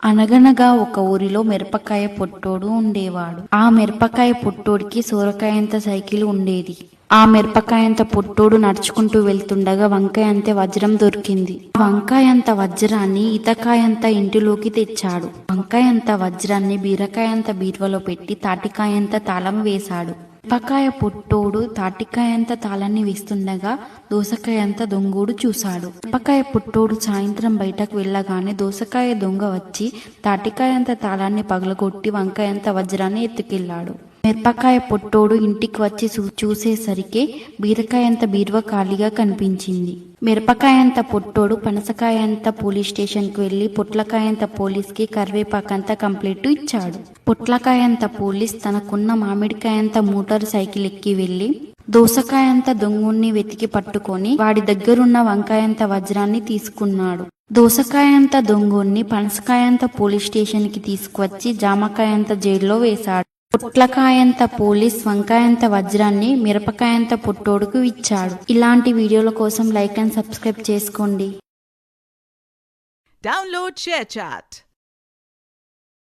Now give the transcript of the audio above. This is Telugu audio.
అనగనగా ఒక ఊరిలో మిరపకాయ పొట్టోడు ఉండేవాడు. ఆ మిరపకాయ పొట్టోడికి సోరకాయంత సైకిల్ ఉండేది. ఆ మిరపకాయంత పొట్టోడు నడుచుకుంటూ వెళ్తుండగా వంకాయంత వజ్రం దొరికింది. వంకాయంత వజ్రాన్ని ఇతకాయంత ఇంటిలోకి తెచ్చాడు. వంకాయంత వజ్రాన్ని బీరకాయంత బీరువలో పెట్టి తాటికాయంత తాళం వేశాడు. మిరపకాయ పొట్టోడు తాటికాయంత తాళాన్ని వేస్తుండగా దోసకాయంత దొంగోడు చూశాడు. మిరపకాయ పొట్టోడు సాయంత్రం బయటకు వెళ్ళగానే దోసకాయ దొంగ వచ్చి తాటికాయంత తాళాన్ని పగలగొట్టి వంకాయంత వజ్రాన్ని ఎత్తుకెళ్లాడు. మిరపకాయ పొట్టోడు ఇంటికి వచ్చి చూసేసరికి బీరకాయంత బీరువా ఖాళీగా కనిపించింది. మిరపకాయంత పొట్టోడు పనసకాయంత పోలీస్ స్టేషన్కి వెళ్లి పొట్లకాయంత పోలీస్కి కరివేపాకంత కంప్లైంట్ ఇచ్చాడు. పొట్లకాయంత పోలీస్ తనకున్న మామిడికాయంత మోటార్ సైకిల్ ఎక్కి వెళ్లి దోసకాయంత దొంగుణ్ణి వెతికి పట్టుకొని వాడి దగ్గరున్న వంకాయంత వజ్రాన్ని తీసుకున్నాడు. దోసకాయంత దొంగుణ్ణి పనసకాయంత పోలీస్ స్టేషన్కి తీసుకువచ్చి జామకాయంత జైల్లో వేశాడు. పొట్లకాయంత పోలీస్ వంకాయంత వజ్రాన్ని మిరపకాయంత పొట్టోడుకు ఇచ్చాడు. ఇలాంటి వీడియోల కోసం లైక్ అండ్ సబ్స్క్రైబ్ చేసుకోండి. Download ShareChat.